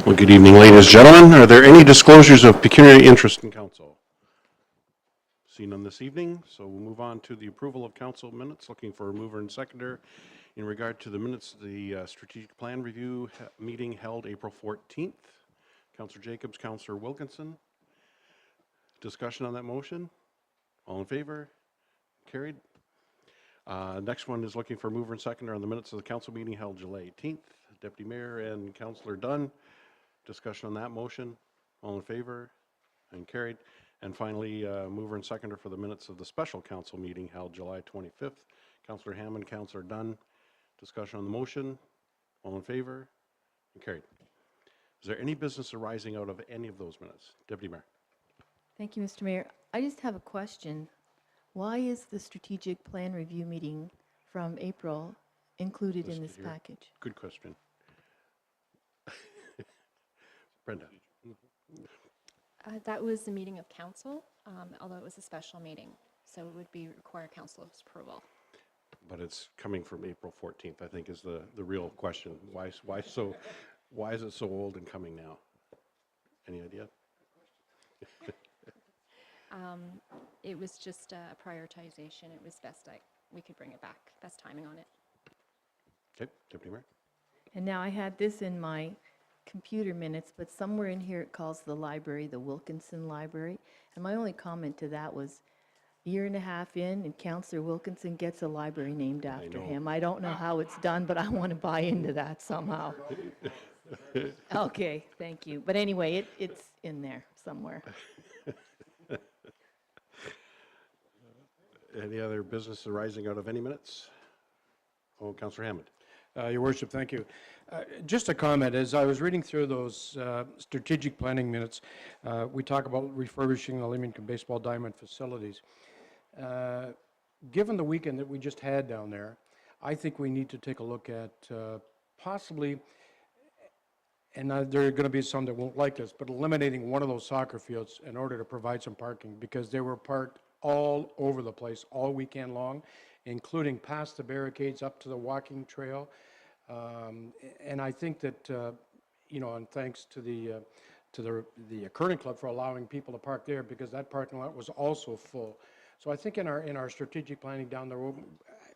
Well, good evening, ladies and gentlemen. Are there any disclosures of pecuniary interest in council? Seen none this evening, so we'll move on to the approval of council minutes. Looking for a mover and seconder in regard to the minutes of the strategic plan review meeting held April 14th. Councillor Jacobs, Councillor Wilkinson. Discussion on that motion? All in favor? Carried. Next one is looking for a mover and seconder on the minutes of the council meeting held July 18th. Deputy Mayor and Councillor Dunn. Discussion on that motion. All in favor? And carried. And finally, mover and seconder for the minutes of the special council meeting held July 25th. Councillor Hammond, Councillor Dunn. Discussion on the motion. All in favor? And carried. Is there any business arising out of any of those minutes? Deputy Mayor. Thank you, Mr. Mayor. I just have a question. Why is the strategic plan review meeting from April included in this package? Good question. Brenda. That was the meeting of council, although it was a special meeting, so it would require council's approval. But it's coming from April 14th, I think, is the real question. Why is it so old and coming now? Any idea? It was just a prioritization. It was best we could bring it back. Best timing on it. Okay, Deputy Mayor. And now I had this in my computer minutes, but somewhere in here it calls the library the Wilkinson Library. And my only comment to that was a year and a half in, and Councillor Wilkinson gets a library named after him. I don't know how it's done, but I want to buy into that somehow. Okay, thank you. But anyway, it's in there somewhere. Any other business arising out of any minutes? Oh, Councillor Hammond. Your Worship, thank you. Just a comment, as I was reading through those strategic planning minutes, we talk about refurbishing the Leamington baseball diamond facilities. Given the weekend that we just had down there, I think we need to take a look at possibly, and there are going to be some that won't like this, but eliminating one of those soccer fields in order to provide some parking, because they were parked all over the place all weekend long, including past the barricades up to the walking trail. And I think that, and thanks to the Curling Club for allowing people to park there, because that parking lot was also full. So I think in our strategic planning down the road,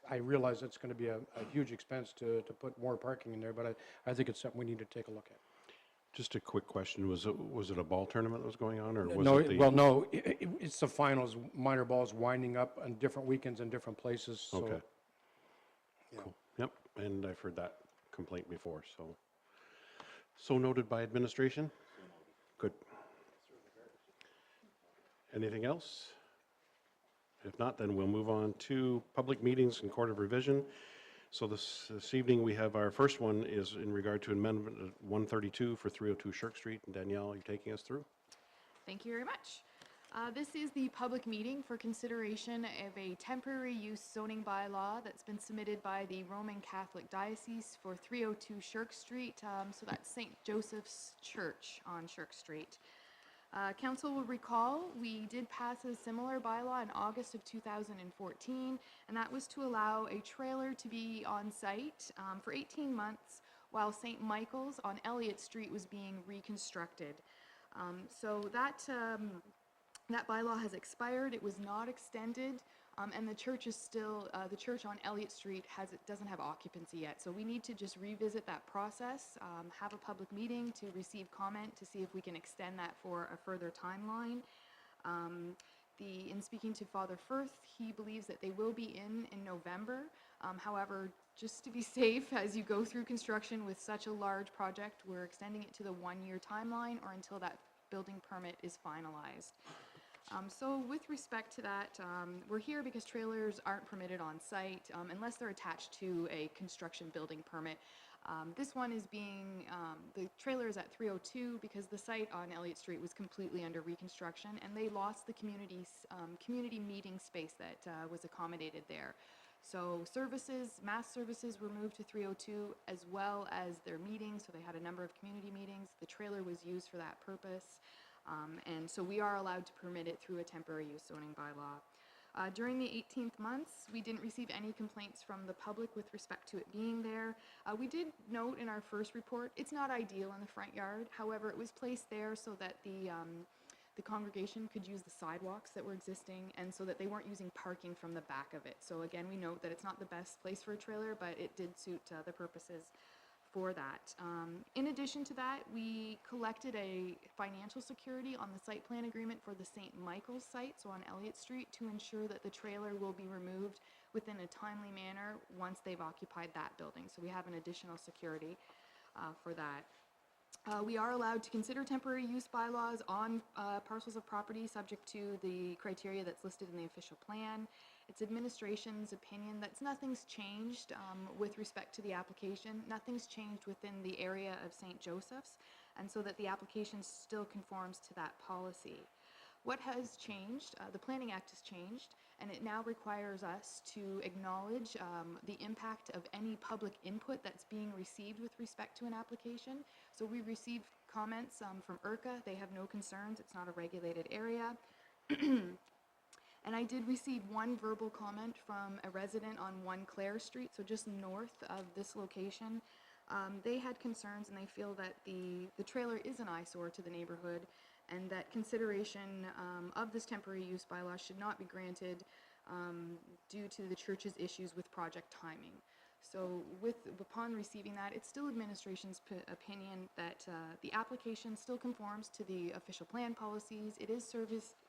I realize it's going to be a huge expense to put more parking in there, but I think it's something we need to take a look at. Just a quick question. Was it a ball tournament that was going on, or was no, it the... Well, no, it's the finals, minor balls winding up on different weekends in different places. So, Okay. yeah. Cool. Yep, and I've heard that complaint before, so noted by administration. Good. Anything else? If not, then we'll move on to public meetings and court of revision. So this evening we have our first one is in regard to amendment 132 for 302 Shirk Street. And Danielle, you're taking us through? Thank you very much. This is the public meeting for consideration of a temporary use zoning bylaw that's been submitted by the Roman Catholic Diocese for 302 Shirk Street. So that's St. Joseph's Church on Shirk Street. Council will recall we did pass a similar bylaw in August of 2014, and that was to allow a trailer to be on site for 18 months while St. Michael's on Elliott Street was being reconstructed. So that bylaw has expired. It was not extended, and the church is still, the church on Elliott Street doesn't have occupancy yet. So we need to just revisit that process, have a public meeting to receive comment to see if we can extend that for a further timeline. In speaking to Father Firth, he believes that they will be in November. However, just to be safe, as you go through construction with such a large project, we're extending it to the 1-year timeline or until that building permit is finalized. So with respect to that, we're here because trailers aren't permitted on site unless they're attached to a construction building permit. This one is the trailer is at 302 because the site on Elliott Street was completely under reconstruction and they lost the community meeting space that was accommodated there. So mass services were moved to 302 as well as their meetings, so they had a number of community meetings. The trailer was used for that purpose. And so we are allowed to permit it through a temporary use zoning bylaw. During the 18th months, we didn't receive any complaints from the public with respect to it being there. We did note in our first report, it's not ideal in the front yard. However, it was placed there so that the congregation could use the sidewalks that were existing and so that they weren't using parking from the back of it. So again, we note that it's not the best place for a trailer, but it did suit the purposes for that. In addition to that, we collected a financial security on the site plan agreement for the St. Michael's site, so on Elliott Street, to ensure that the trailer will be removed within a timely manner once they've occupied that building. So we have an additional security for that. We are allowed to consider temporary use bylaws on parcels of property subject to the criteria that's listed in the official plan. It's administration's opinion that nothing's changed with respect to the application. Nothing's changed within the area of St. Joseph's, and so that the application still conforms to that policy. What has changed? The Planning Act has changed, and it now requires us to acknowledge the impact of any public input that's being received with respect to an application. So we received comments from IRCA. They have no concerns. It's not a regulated area. And I did receive one verbal comment from a resident on 1 Clare Street, so just north of this location. They had concerns, and they feel that the trailer is an eyesore to the neighborhood, and that consideration of this temporary use bylaw should not be granted due to the church's issues with project timing. So upon receiving that, it's still administration's opinion that the application still conforms to the official plan policies. It is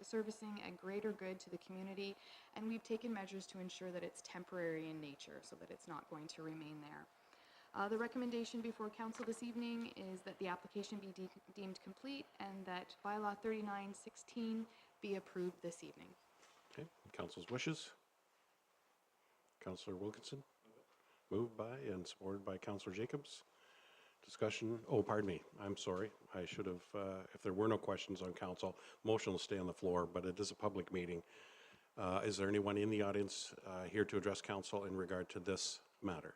servicing a greater good to the community, and we've taken measures to ensure that it's temporary in nature so that it's not going to remain there. The recommendation before council this evening is that the application be deemed complete and that bylaw 3916 be approved this evening. Okay, council's wishes. Councillor Wilkinson? Moved by and supported by Councillor Jacobs. Discussion, oh, pardon me, I'm sorry. I should have, if there were no questions on council, motion will stay on the floor, but it is a public meeting. Is there anyone in the audience here to address council in regard to this matter?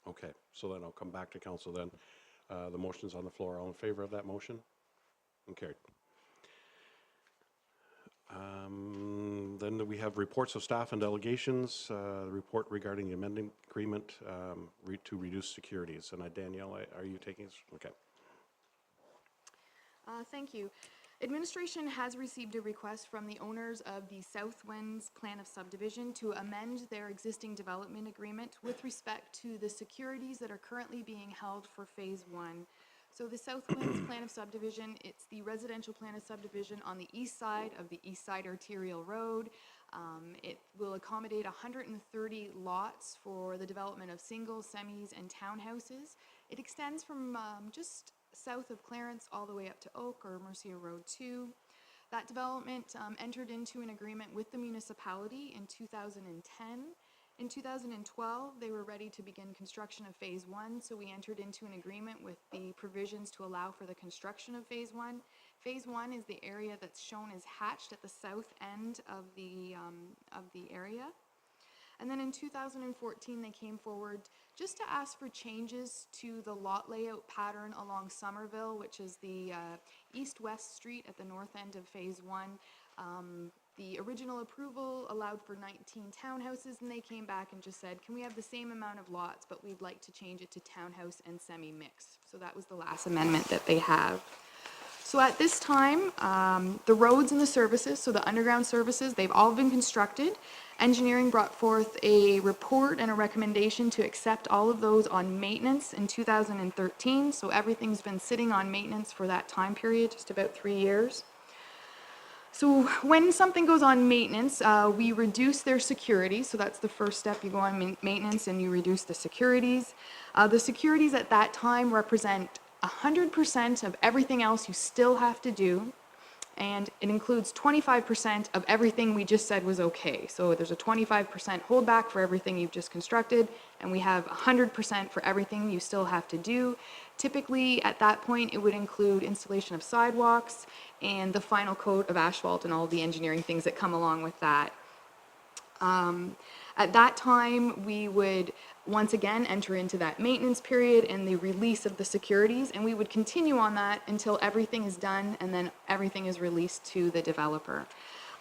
Okay, so then I'll come back to council then. The motion's on the floor. All in favor of that motion? And carried. Then we have reports of staff and delegations. The report regarding the amending agreement to reduce securities. And Danielle, are you taking this? Okay. Thank you. Administration has received a request from the owners of the Southwinds Plan of Subdivision to amend their existing development agreement with respect to the securities that are currently being held for Phase 1. So the Southwinds Plan of Subdivision, it's the residential plan of subdivision on the east side of the East Side Arterial Road. It will accommodate 130 lots for the development of singles, semis, and townhouses. It extends from just south of Clarence all the way up to Oak or Mercia Road 2. That development entered into an agreement with the municipality in 2010. In 2012, they were ready to begin construction of Phase 1, so we entered into an agreement with the provisions to allow for the construction of Phase 1. Phase 1 is the area that's shown as hatched at the south end of the area. And then in 2014, they came forward just to ask for changes to the lot layout pattern along Somerville, which is the east-west street at the north end of Phase 1. The original approval allowed for 19 townhouses, and they came back and just said, can we have the same amount of lots, but we'd like to change it to townhouse and semi-mix. So that was the last amendment that they have. So at this time, the roads and the services, so the underground services, they've all been constructed. Engineering brought forth a report and a recommendation to accept all of those on maintenance in 2013. So everything's been sitting on maintenance for that time period, just about 3 years. So when something goes on maintenance, we reduce their security. So that's the first step. You go on maintenance and you reduce the securities. The securities at that time represent 100% of everything else you still have to do. And it includes 25% of everything we just said was okay. So there's a 25% holdback for everything you've just constructed, and we have 100% for everything you still have to do. Typically, at that point, it would include installation of sidewalks and the final coat of asphalt and all the engineering things that come along with that. At that time, we would once again enter into that maintenance period and the release of the securities, and we would continue on that until everything is done and then everything is released to the developer.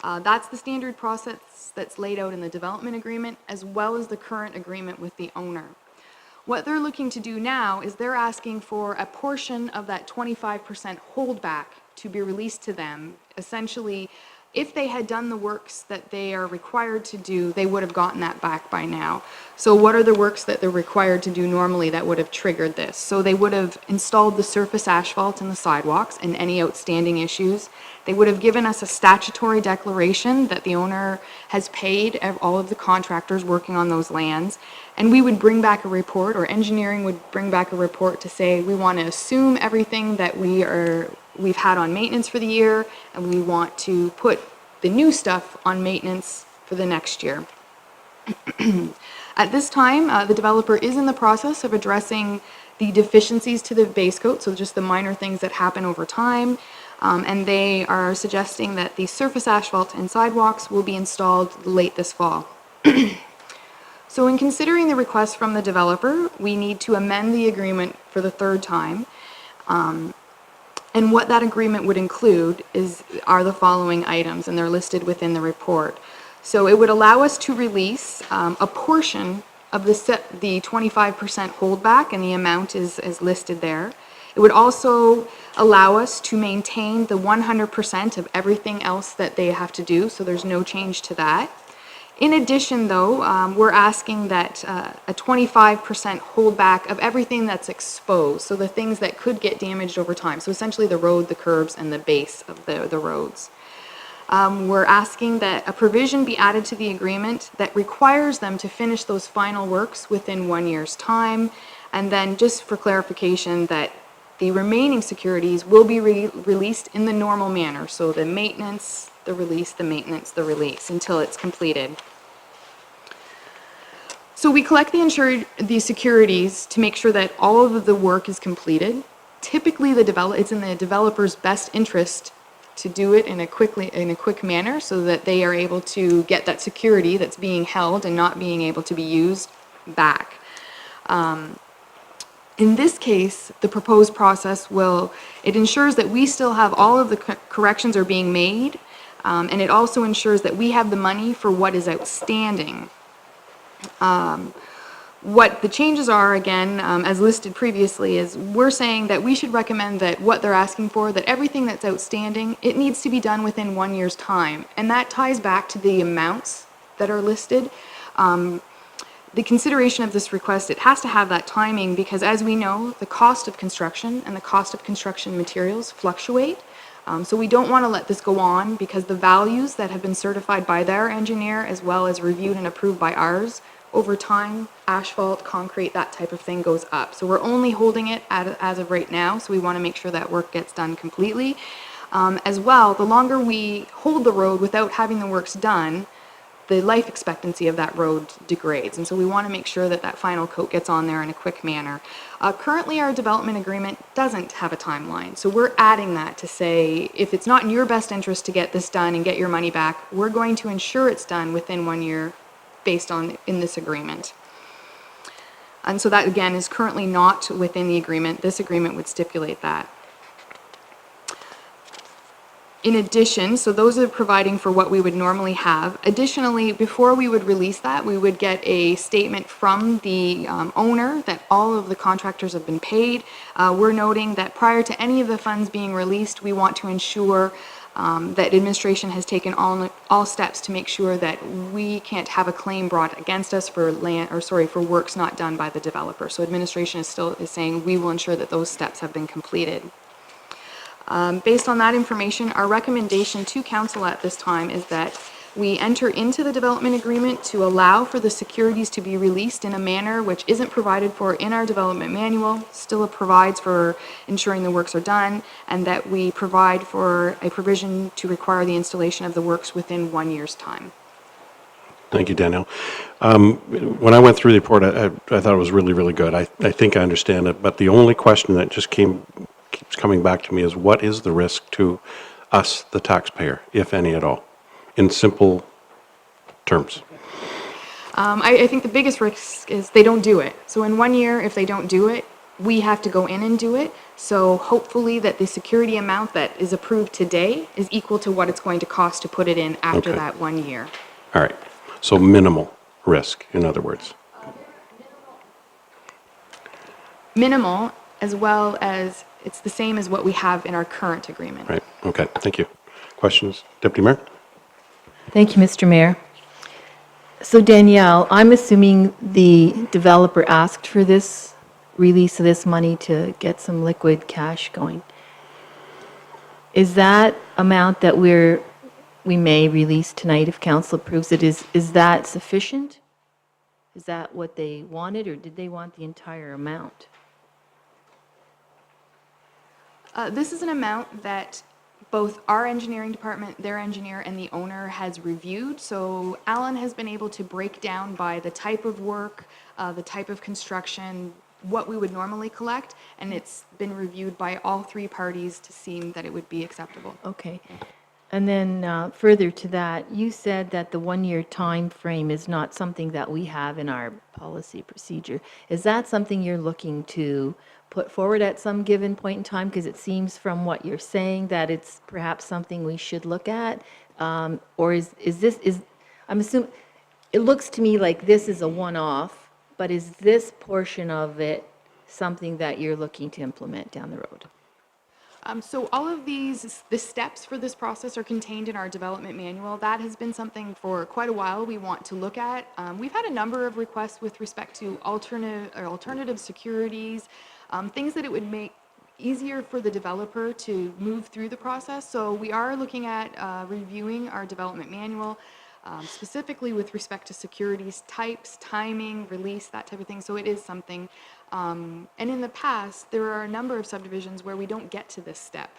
That's the standard process that's laid out in the development agreement, as well as the current agreement with the owner. What they're looking to do now is they're asking for a portion of that 25% holdback to be released to them. Essentially, if they had done the works that they are required to do, they would have gotten that back by now. So what are the works that they're required to do normally that would have triggered this? So they would have installed the surface asphalt in the sidewalks and any outstanding issues. They would have given us a statutory declaration that the owner has paid all of the contractors working on those lands. And we would bring back a report, or engineering would bring back a report to say, we want to assume everything that we've had on maintenance for the year, and we want to put the new stuff on maintenance for the next year. At this time, the developer is in the process of addressing the deficiencies to the base coat, so just the minor things that happen over time. And they are suggesting that the surface asphalt and sidewalks will be installed late this fall. So in considering the request from the developer, we need to amend the agreement for the third time. And what that agreement would include are the following items, and they're listed within the report. So it would allow us to release a portion of the 25% holdback, and the amount is listed there. It would also allow us to maintain the 100% of everything else that they have to do, so there's no change to that. In addition, though, we're asking that a 25% holdback of everything that's exposed, so the things that could get damaged over time. So essentially the road, the curbs, and the base of the roads. We're asking that a provision be added to the agreement that requires them to finish those final works within 1 year's time. And then just for clarification, that the remaining securities will be released in the normal manner. So the maintenance, the release, the maintenance, the release, until it's completed. So we collect the securities to make sure that all of the work is completed. Typically, it's in the developer's best interest to do it in a quick manner, so that they are able to get that security that's being held and not being able to be used back. In this case, the proposed process it ensures that we still have all of the corrections are being made, and it also ensures that we have the money for what is outstanding. What the changes are, again, as listed previously, is we're saying that we should recommend that what they're asking for, that everything that's outstanding, it needs to be done within 1 year's time. And that ties back to the amounts that are listed. The consideration of this request, it has to have that timing, because as we know, the cost of construction and the cost of construction materials fluctuate. So we don't want to let this go on, because the values that have been certified by their engineer, as well as reviewed and approved by ours, over time, asphalt, concrete, that type of thing goes up. So we're only holding it as of right now, so we want to make sure that work gets done completely. As well, the longer we hold the road without having the works done, the life expectancy of that road degrades. And so we want to make sure that that final coat gets on there in a quick manner. Currently, our development agreement doesn't have a timeline. So we're adding that to say, if it's not in your best interest to get this done and get your money back, we're going to ensure it's done within 1 year based on in this agreement. And so that, again, is currently not within the agreement. This agreement would stipulate that. In addition, so those are providing for what we would normally have. Additionally, before we would release that, we would get a statement from the owner that all of the contractors have been paid. We're noting that prior to any of the funds being released, we want to ensure that administration has taken all steps to make sure that we can't have a claim brought against us for for works not done by the developer. So administration is saying we will ensure that those steps have been completed. Based on that information, our recommendation to council at this time is that we enter into the development agreement to allow for the securities to be released in a manner which isn't provided for in our development manual, still provides for ensuring the works are done, and that we provide for a provision to require the installation of the works within 1 year's time. Thank you, Danielle. When I went through the report, I thought it was really, really good. I think I understand it, but the only question that just keeps coming back to me is, what is the risk to us, the taxpayer, if any at all, in simple terms? I think the biggest risk is they don't do it. So in 1 year, if they don't do it, we have to go in and do it. So hopefully that the security amount that is approved today is equal to what it's going to cost to put it in after Okay. that 1 year. All right, so minimal risk, in other words. Minimal, as well as it's the same as what we have in our current agreement. Right, okay, thank you. Questions, Deputy Mayor? Thank you, Mr. Mayor. So Danielle, I'm assuming the developer asked for this release of this money to get some liquid cash going. Is that amount that we may release tonight if council approves it, is that sufficient? Is that what they wanted, or did they want the entire amount? This is an amount that both our engineering department, their engineer, and the owner has reviewed. So Alan has been able to break down by the type of work, the type of construction, what we would normally collect, and it's been reviewed by all three parties to seem that it would be acceptable. Okay. And then further to that, you said that the one-year time frame is not something that we have in our policy procedure. Is that something you're looking to put forward at some given point in time? Because it seems from what you're saying that it's perhaps something we should look at. Or is this, I'm assuming, it looks to me like this is a one-off, but is this portion of it something that you're looking to implement down the road? So all of the steps for this process are contained in our development manual. That has been something for quite a while we want to look at. We've had a number of requests with respect to alternative securities, things that it would make easier for the developer to move through the process. So we are looking at reviewing our development manual, specifically with respect to securities types, timing, release, that type of thing. So it is something. And in the past, there are a number of subdivisions where we don't get to this step.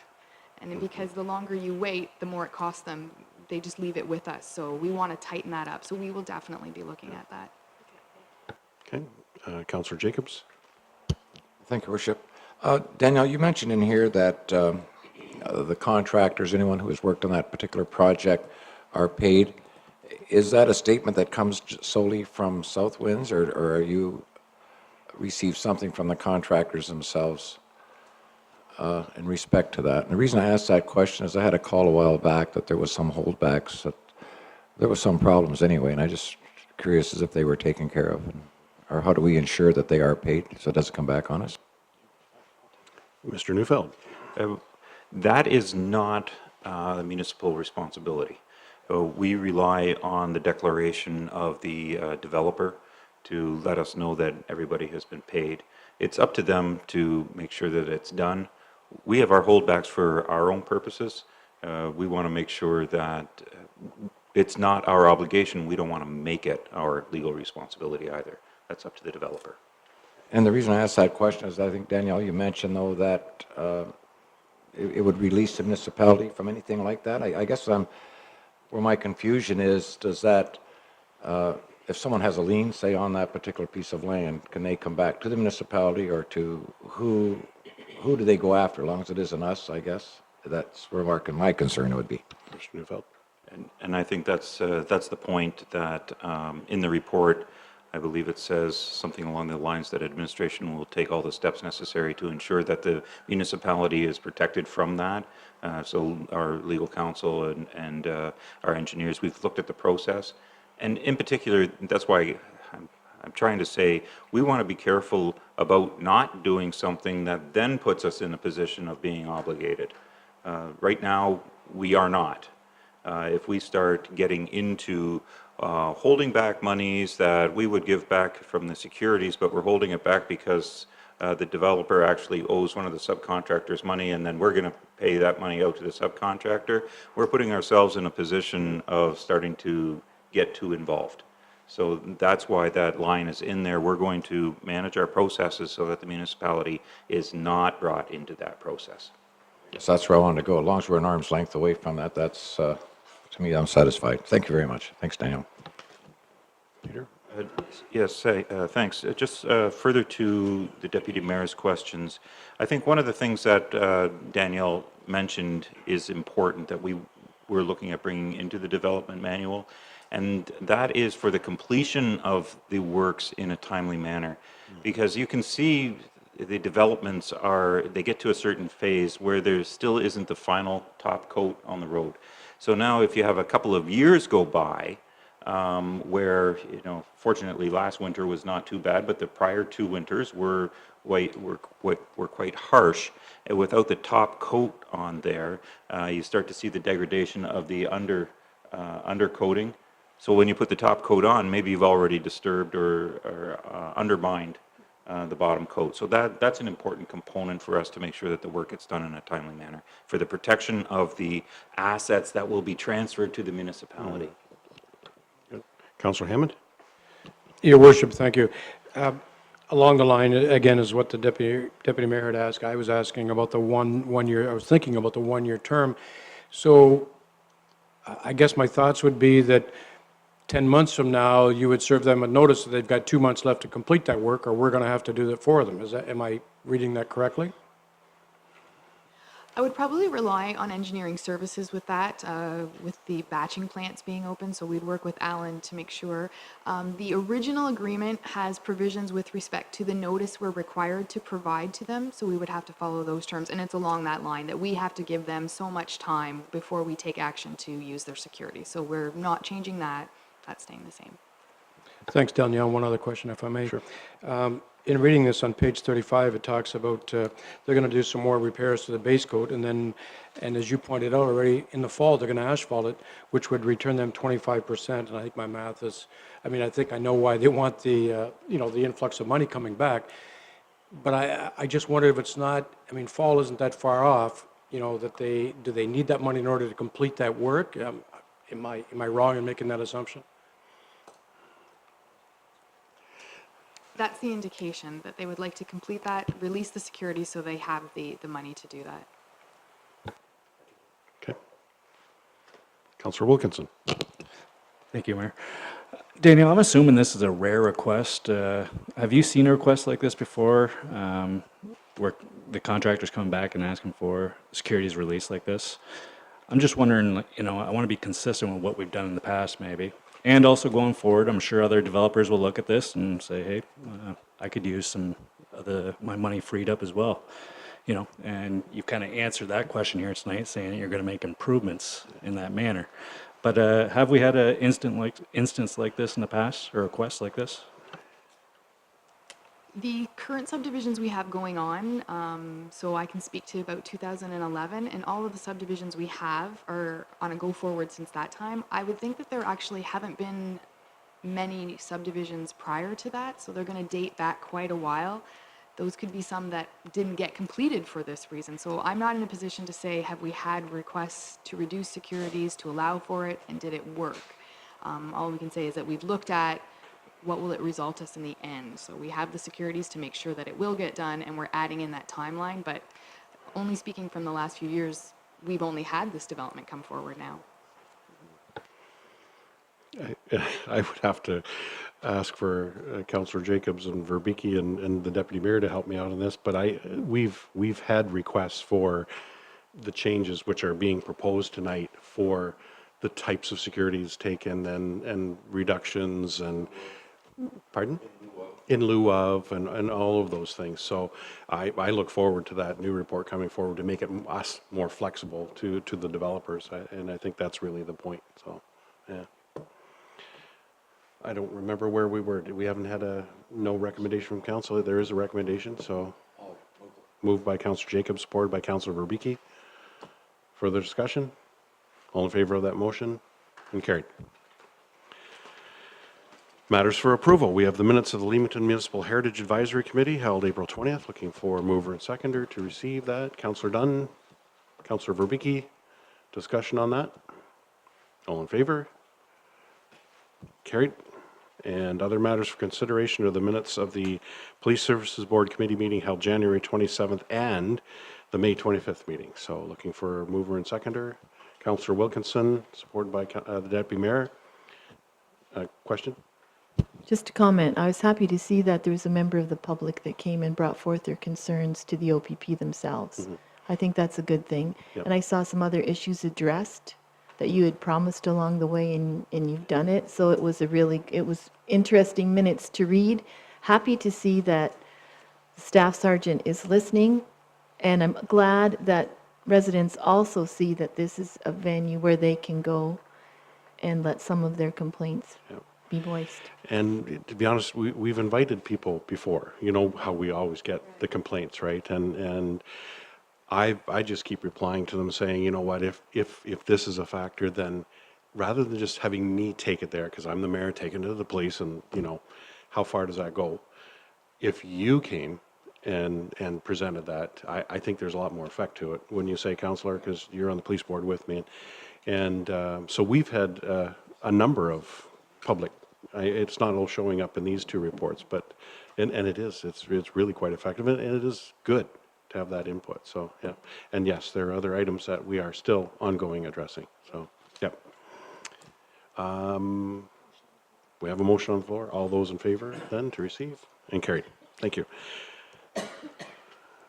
And then because the longer you wait, the more it costs them. They just leave it with us. So we want to tighten that up. So we will definitely be looking at that. Okay, Councillor Jacobs? Thank you, Worship. Danielle, you mentioned in here that the contractors, anyone who has worked on that particular project, are paid. Is that a statement that comes solely from South Winds, or are you receive something from the contractors themselves in respect to that? And the reason I asked that question is I had a call a while back that there was some holdbacks, that there was some problems anyway, and I just curious as if they were taken care of, or how do we ensure that they are paid so it doesn't come back on us? Mr. Neufeld? That is not the municipal responsibility. We rely on the declaration of the developer to let us know that everybody has been paid. It's up to them to make sure that it's done. We have our holdbacks for our own purposes. We want to make sure that it's not our obligation. We don't want to make it our legal responsibility either. That's up to the developer. And the reason I asked that question is I think, Danielle, you mentioned, though, that it would release the municipality from anything like that. I guess where my confusion is, does that, if someone has a lien, say, on that particular piece of land, can they come back to the municipality, or to who do they go after? As long as it isn't us, I guess. That's where my concern would be. Mr. Neufeld? And I think that's the point that in the report, I believe it says something along the lines that administration will take all the steps necessary to ensure that the municipality is protected from that. So our legal counsel and our engineers, we've looked at the process. And in particular, that's why I'm trying to say we want to be careful about not doing something that then puts us in a position of being obligated. Right now, we are not. If we start getting into holding back monies that we would give back from the securities, but we're holding it back because the developer actually owes one of the subcontractors money, and then we're going to pay that money out to the subcontractor, we're putting ourselves in a position of starting to get too involved. So that's why that line is in there. We're going to manage our processes so that the municipality is not brought into that process. So that's where I wanted to go. As long as we're an arm's length away from that, that's, to me, I'm satisfied. Thank you very much. Thanks, Daniel. Peter? Yes, thanks. Just further to the Deputy Mayor's questions, I think one of the things that Danielle mentioned is important that we're looking at bringing into the development manual, and that is for the completion of the works in a timely manner. Because you can see the developments they get to a certain phase where there still isn't the final top coat on the road. So now if you have a couple of years go by, where, fortunately last winter was not too bad, but the prior 2 winters were quite harsh. And without the top coat on there, you start to see the degradation of the undercoating. So when you put the top coat on, maybe you've already disturbed or undermined the bottom coat. So that's an important component for us to make sure that the work gets done in a timely manner for the protection of the assets that will be transferred to the municipality. Councillor Hammond? Your worship, thank you. Along the line, again, is what the deputy mayor had asked. I was asking about the one year, I was thinking about the 1-year term. So I guess my thoughts would be that 10 months from now, you would serve them a notice that they've got 2 months left to complete that work, or we're going to have to do that for them. Am I reading that correctly? I would probably rely on engineering services with that, with the batching plants being open, so we'd work with Alan to make sure. The original agreement has provisions with respect to the notice we're required to provide to them, so we would have to follow those terms, and it's along that line that we have to give them so much time before we take action to use their security. So we're not changing that, that's staying the same. Thanks, Danielle. One other question, if I may. Sure. In reading this on page 35, it talks about they're going to do some more repairs to the base coat, and as you pointed out already, in the fall, they're going to asphalt it, which would return them 25%, and I think my math is, I think I know why they want the, the influx of money coming back, but I just wonder if it's not, fall isn't that far off, that do they need that money in order to complete that work? Am I wrong in making that assumption? That's the indication, that they would like to complete that, release the security so they have the money to do that. Okay. Councillor Wilkinson? Thank you, Mayor. Daniel, I'm assuming this is a rare request. Have you seen a request like this before, where the contractor's coming back and asking for securities release like this? I'm just wondering, I want to be consistent with what we've done in the past, maybe. And also going forward, I'm sure other developers will look at this and say, hey, I could use some of my money freed up as well. And you kind of answered that question here tonight, saying that you're going to make improvements in that manner. But have we had an instance like this in the past, or a request like this? The current subdivisions we have going on, so I can speak to about 2011, and all of the subdivisions we have are on a go-forward since that time. I would think that there actually haven't been many subdivisions prior to that, so they're going to date back quite a while. Those could be some that didn't get completed for this reason. So I'm not in a position to say, have we had requests to reduce securities, to allow for it, and did it work? All we can say is that we've looked at what will it result us in the end. So we have the securities to make sure that it will get done, and we're adding in that timeline. But only speaking from the last few years, we've only had this development come forward now. I would have to ask for Councillor Jacobs and Verbicki and the Deputy Mayor to help me out on this, but we've had requests for the changes which are being proposed tonight for the types of securities taken and reductions and, pardon? In lieu of, and all of those things. So I look forward to that new report coming forward to make it us more flexible to the developers, and I think that's really the point, so, yeah. I don't remember where we were. We haven't had no recommendation from council. There is a recommendation, so moved by Councillor Jacobs, supported by Councillor Verbicki. Further discussion? All in favor of that motion? And carried. Matters for approval. We have the minutes of the Leamington Municipal Heritage Advisory Committee held April 20th. Looking for mover and seconder to receive that. Councillor Dunn, Councillor Verbicki. Discussion on that? All in favor? Carried. And other matters for consideration are the minutes of the Police Services Board Committee meeting held January 27th and the May 25th meeting. So looking for mover and seconder. Councillor Wilkinson, supported by the Deputy Mayor. Question? Just a comment. I was happy to see that there was a member of the public that came and brought forth their concerns to the OPP themselves. Mm-hmm. I think that's a good thing. Yep. And I saw some other issues addressed that you had promised along the way, and you've done it. So it was interesting minutes to read. Happy to see that Staff Sergeant is listening, and I'm glad that residents also see that this is a venue where they can go and let some of their complaints be voiced. And to be honest, we've invited people before. You know how we always get the complaints, right? And I just keep replying to them saying, you know what, if this is a factor, then rather than just having me take it there, because I'm the mayor, taking it to the police, and you know, how far does that go? If you came and presented that, I think there's a lot more effect to it. Wouldn't you say, Councillor? Because you're on the police board with me, and so we've had a number of public. It's not all showing up in these two reports, but and it's really quite effective, and it is good to have that input. So yeah, and yes, there are other items that we are still ongoing addressing. So yeah. We have a motion on the floor. All those in favor then to receive and carried. Thank you.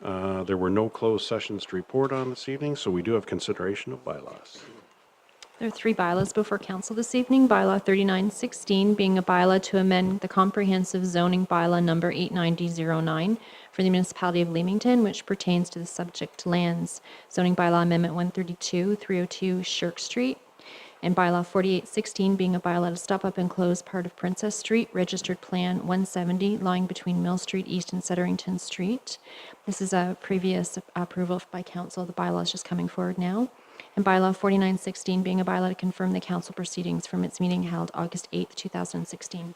There were no closed sessions to report on this evening, so we do have consideration of bylaws. There are 3 bylaws before council this evening. Bylaw 3916 being a bylaw to amend the comprehensive zoning bylaw number 89009 for the municipality of Leamington, which pertains to the subject lands. Zoning bylaw amendment 132, 302 Shirk Street. And bylaw 4816 being a bylaw to stop up and close part of Princess Street, registered plan 170, lying between Mill Street East and Sutterington Street. This is a previous approval by council. The bylaw is just coming forward now. And bylaw 4916 being a bylaw to confirm the council proceedings from its meeting held August 8th, 2016.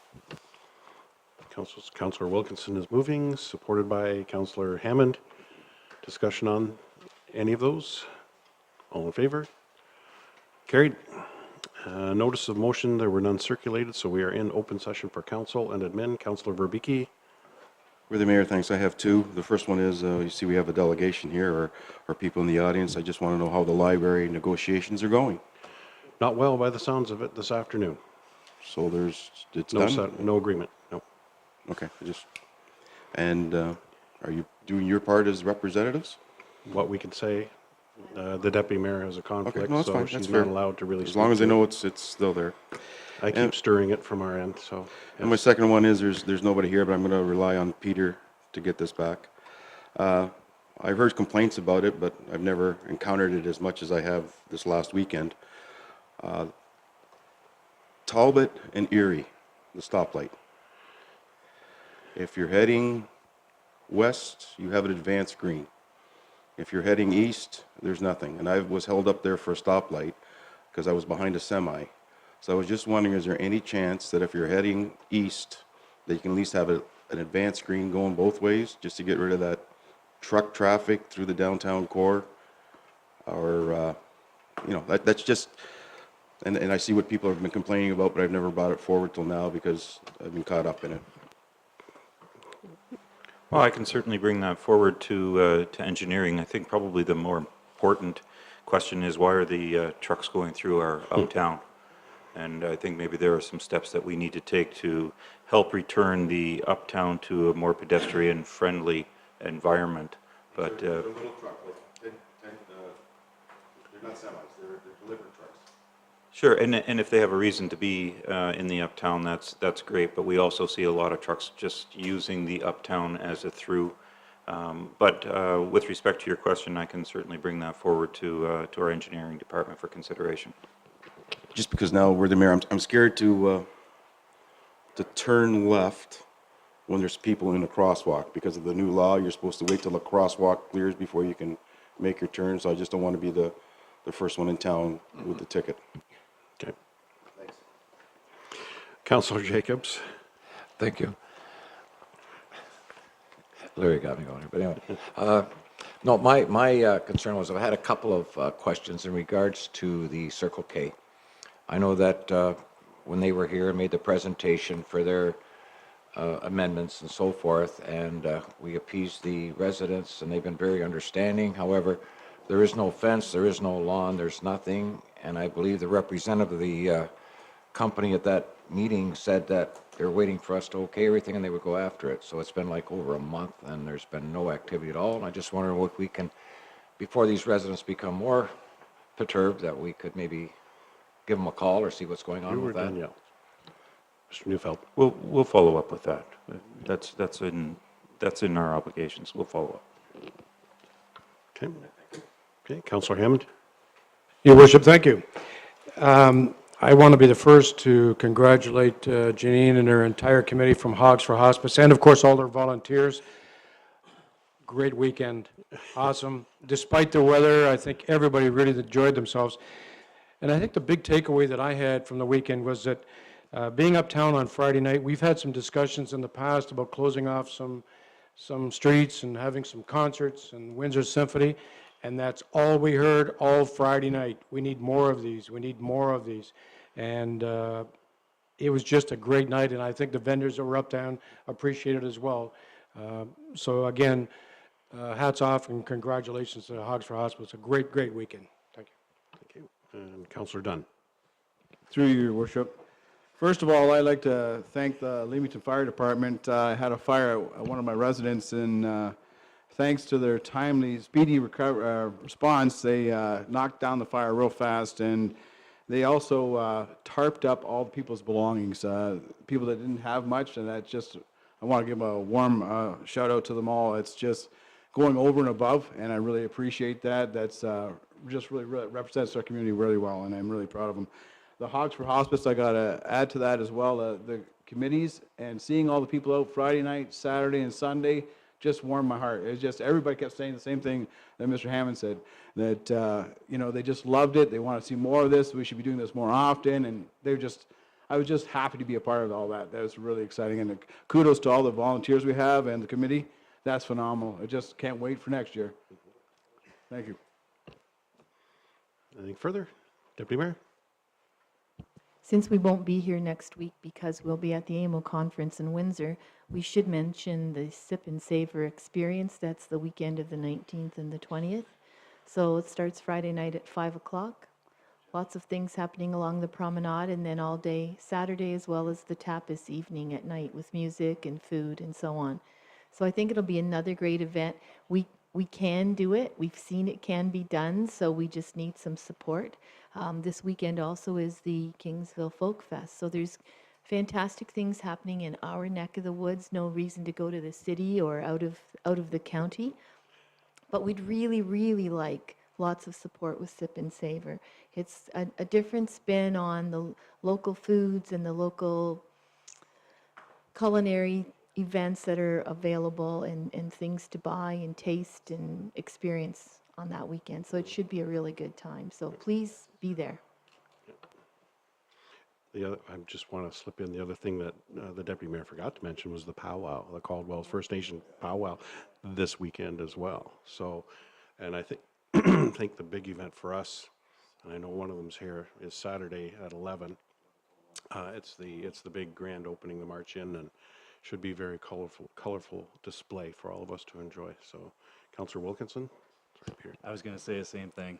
Councillor Wilkinson is moving, supported by Councillor Hammond. Discussion on any of those? All in favor? Carried. Notice of motion, there were none circulated, so we are in open session for council and admin. Councillor Verbicki. For the mayor, thanks. I have 2. The first one is, you see we have a delegation here, or people in the audience. I just want to know how the library negotiations are going. Not well by the sounds of it this afternoon. So it's No done? no agreement, no. Okay, and are you doing your part as representatives? What we can say, the deputy mayor has a conflict, no, that's so fine. she's That's not fair. allowed to really As long speak as they to know it. it's still there. I keep stirring it from our end, so. And my second one is, there's nobody here, but I'm going to rely on Peter to get this back. I've heard complaints about it, but I've never encountered it as much as I have this last weekend. Talbot and Erie, the stoplight. If you're heading west, you have an advanced green. If you're heading east, there's nothing. And I was held up there for a stoplight because I was behind a semi. So I was just wondering, is there any chance that if you're heading east, that you can at least have an advanced green going both ways, just to get rid of that truck traffic through the downtown core? Or, that's just, and I see what people have been complaining about, but I've never brought it forward till now because I've been caught up in it. Well, I can certainly bring that forward to engineering. I think probably the more important question is, why are the trucks going through our uptown? And I think maybe there are some steps that we need to take to help return the uptown to a more pedestrian-friendly environment. But They're little truck, they're not semis, they're delivery trucks. sure, and if they have a reason to be in the uptown, that's great. But we also see a lot of trucks just using the uptown as a through. But with respect to your question, I can certainly bring that forward to our engineering department for consideration. Just because now we're the mayor, I'm scared to turn left when there's people in a crosswalk. Because of the new law, you're supposed to wait till the crosswalk clears before you can make your turn. So I just don't want to be the first one in town with the ticket. Okay. Councillor Jacobs. Thank you. Larry got me going here, but anyway. No, my concern was, I've had a couple of questions in regards to the Circle K. I know that when they were here and made the presentation for their amendments and so forth, and we appeased the residents, and they've been very understanding. However, there is no fence, there is no lawn, there's nothing, and I believe the representative of the company at that meeting said that they're waiting for us to okay everything and they would go after it. So it's been like over a month and there's been no activity at all. And I just wonder what we can, before these residents become more perturbed, that we could maybe give them a call or see what's going on with that. Mr. Neufeld. We'll follow up with that. That's in that's in our obligations. We'll follow up. Okay. Okay, Councillor Hammond? Your worship, thank you. I want to be the first to congratulate Janine and her entire committee from Hogs for Hospice, and of course all their volunteers. Great weekend, awesome. Despite the weather, I think everybody really enjoyed themselves. And I think the big takeaway that I had from the weekend was that being uptown on Friday night, we've had some discussions in the past about closing off some streets and having some concerts and Windsor Symphony, and that's all we heard all Friday night. We need more of these. We need more of these. And it was just a great night, and I think the vendors that were uptown appreciated it as well. So again, hats off and congratulations to Hogs for Hospice. It's a great, great weekend. Thank you. Thank you. And Councillor Dunn? Through you, Your Worship. First of all, I'd like to thank the Leamington Fire Department. I had a fire at one of my residents, and thanks to their timely, speedy response, they knocked down the fire real fast, and they also tarped up all the people's belongings, people that didn't have much, and that just, I want to give a warm shout out to them all. It's just going over and above, and I really appreciate that. That's just really represents our community really well, and I'm really proud of them. The Hogs for Hospice, I got to add to that as well. The committees and seeing all the people out Friday night, Saturday, and Sunday just warmed my heart. It's just everybody kept saying the same thing that Mr. Hammond said, that you know, they just loved it. They want to see more of this. We should be doing this more often, and I was just happy to be a part of all that. That was really exciting, and kudos to all the volunteers we have and the committee. That's phenomenal. I just can't wait for next year. Thank you. Anything further? Deputy Mayor? Since we won't be here next week because we'll be at the AMO conference in Windsor, we should mention the Sip and Savor experience. That's the weekend of the 19th and the 20th. So it starts Friday night at 5 o'clock. Lots of things happening along the promenade, and then all day Saturday, as well as the tapas evening at night with music and food and so on. So I think it'll be another great event. We can do it. We've seen it can be done, so we just need some support. This weekend also is the Kingsville Folk Fest. So there's fantastic things happening in our neck of the woods. No reason to go to the city or out of the county. But we'd really, really like lots of support with Sip and Savor. It's a different spin on the local foods and the local culinary events that are available and things to buy and taste and experience on that weekend. So it should be a really good time. So please be there. The other, I just want to slip in the other thing that the Deputy Mayor forgot to mention was the powwow, the Caldwell First Nation powwow this weekend as well. So, and I think think the big event for us, and I know one of them's here, is Saturday at 11. It's the big grand opening, the march in, and should be very colorful display for all of us to enjoy. So, Councillor Wilkinson. Sorry, Peter. I was going to say the same thing.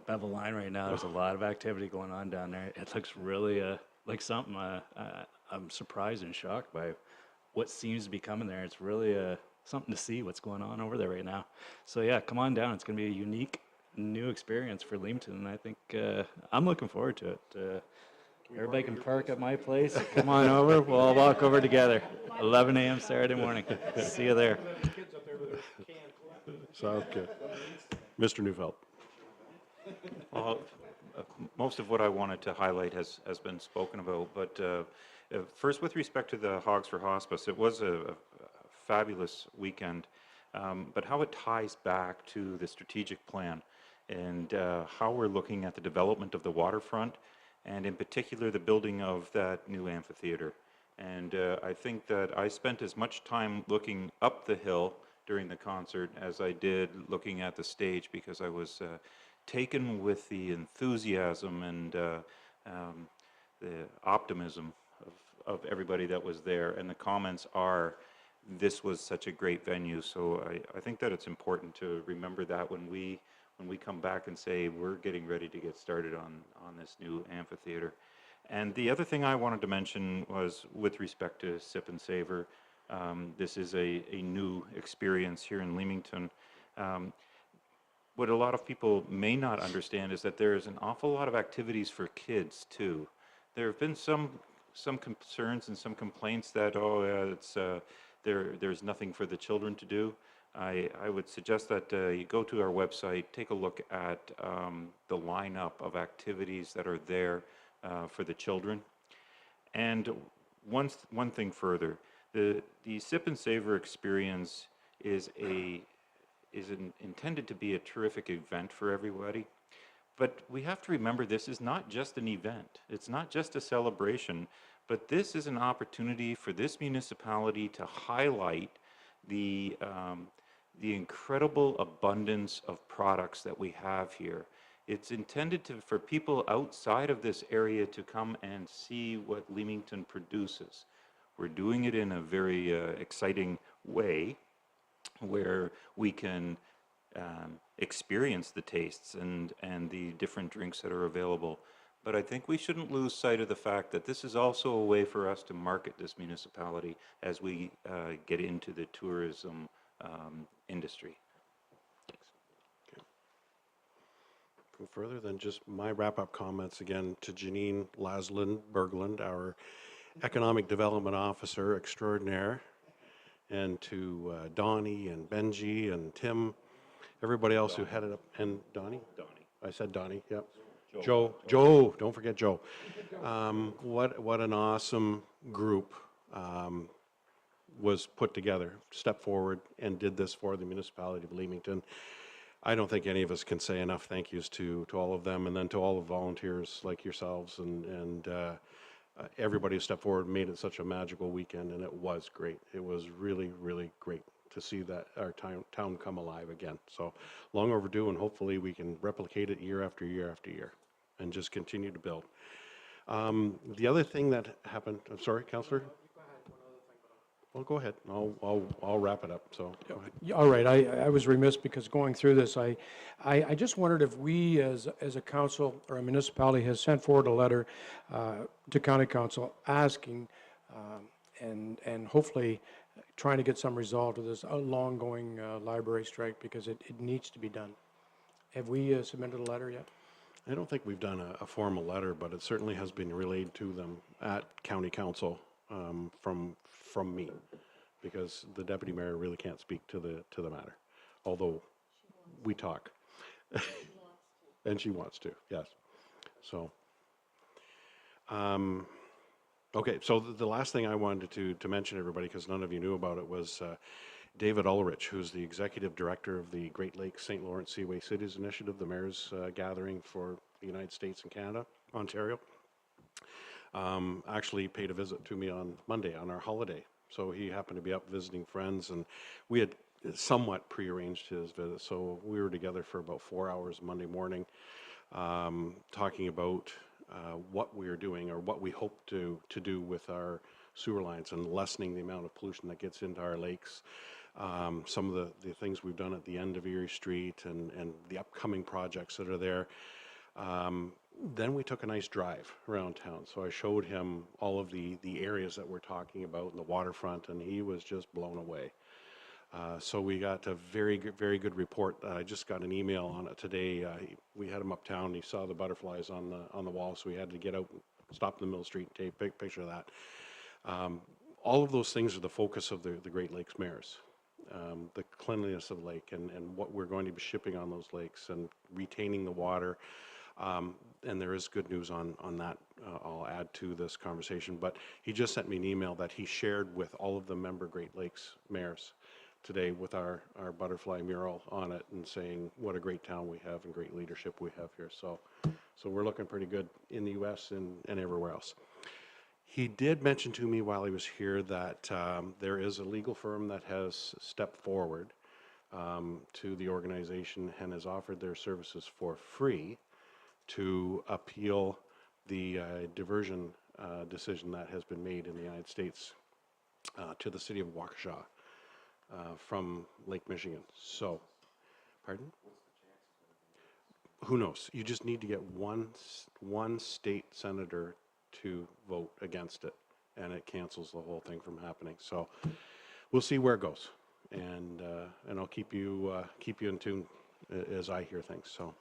Bevel Line right now, there's a lot of activity going on down there. It looks really like something I'm surprised and shocked by what seems to be coming there. It's really something to see what's going on over there right now. So yeah, come on down. It's going to be a unique new experience for Leamington, and I think I'm looking forward to it. Everybody can park at my place. Come on over. We'll all walk over together. 11 a.m. Saturday morning. See you there. Sounds good. Mr. Neufeld. Most of what I wanted to highlight has been spoken about, but first, with respect to the Hogs for Hospice, it was a fabulous weekend, but how it ties back to the strategic plan and how we're looking at the development of the waterfront, and in particular the building of that new amphitheater. And I think that I spent as much time looking up the hill during the concert as I did looking at the stage, because I was taken with the enthusiasm and the optimism of everybody that was there. And the comments are, this was such a great venue. So I think that it's important to remember that when we come back and say we're getting ready to get started on this new amphitheater. And the other thing I wanted to mention was with respect to Sip and Savor. This is a new experience here in Leamington. What a lot of people may not understand is that there is an awful lot of activities for kids too. There have been some concerns and some complaints that, oh, there's nothing for the children to do. I would suggest that you go to our website, take a look at the lineup of activities that are there for the children. And one thing further, the Sip and Savor experience is intended to be a terrific event for everybody. But we have to remember this is not just an event. It's not just a celebration, but this is an opportunity for this municipality to highlight the incredible abundance of products that we have here. It's intended for people outside of this area to come and see what Leamington produces. We're doing it in a very exciting way where we can experience the tastes and the different drinks that are available. But I think we shouldn't lose sight of the fact that this is also a way for us to market this municipality as we get into the tourism industry. Go further than just my wrap-up comments again to Janine Berglund, our Economic Development Officer extraordinaire, and to Donnie and Benji and Tim, everybody else who headed up, and Donnie? I said Donnie, yep. Joe, don't forget Joe. What an awesome group was put together, stepped forward and did this for the municipality of Leamington. I don't think any of us can say enough thank yous to all of them, and then to all the volunteers like yourselves and everybody who stepped forward and made it such a magical weekend, and it was great. It was really, really great to see that our town come alive again. So long overdue, and hopefully we can replicate it year after year after year and just continue to build. The other thing that happened, I'm sorry, Councillor? Well, go ahead. I'll wrap it up. So go ahead. Yeah, all right, I was remiss because going through this, I just wondered if we as a council or a municipality has sent forward a letter to county council asking and hopefully trying to get some resolve to this long-going library strike, because it needs to be done. Have we submitted a letter yet? I don't think we've done a formal letter, but it certainly has been relayed to them at county council from me, because the deputy mayor really can't speak to the matter, although we talk. And she wants to, yes. So, okay, so the last thing I wanted to mention, everybody, because none of you knew about it, was David Ulrich, who's the executive director of the Great Lakes St. Lawrence Seaway Cities Initiative, the mayor's gathering for the United States and Canada, Ontario. Actually paid a visit to me on Monday on our holiday. So he happened to be up visiting friends, and we had somewhat prearranged his visit. So we were together for about 4 hours Monday morning, talking about what we are doing or what we hope to do with our sewer lines and lessening the amount of pollution that gets into our lakes. Some of the things we've done at the end of Erie Street and the upcoming projects that are there. Then we took a nice drive around town. So I showed him all of the areas that we're talking about in the waterfront, and he was just blown away. So we got a very good report. I just got an email on it today. We had him uptown. He saw the butterflies on the wall, so we had to get out, stop in the middle of the street, and take a big picture of that. All of those things are the focus of the Great Lakes mayors. The cleanliness of the lake and what we're going to be shipping on those lakes and retaining the water. And there is good news on that. I'll add to this conversation, but he just sent me an email that he shared with all of the member Great Lakes mayors today with our butterfly mural on it, and saying what a great town we have and great leadership we have here. So we're looking pretty good in the U.S. and everywhere else. He did mention to me while he was here that there is a legal firm that has stepped forward to the organization and has offered their services for free to appeal the diversion decision that has been made in the United States to the city of Waukesha from Lake Michigan. So, pardon? Who knows? You just need to get one state senator to vote against it, and it cancels the whole thing from happening. So we'll see where it goes, and I'll keep you in tune as I hear things. So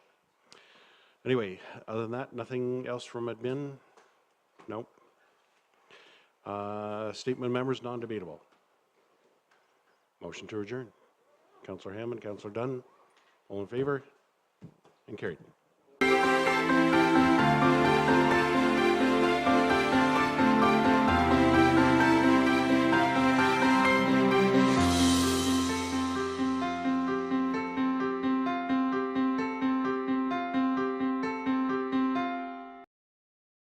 anyway, other than that, nothing else from admin. Nope. Statement of members non-debatable. Motion to adjourn. Counselor Hammond, Counselor Dunn, all in favor? And carried.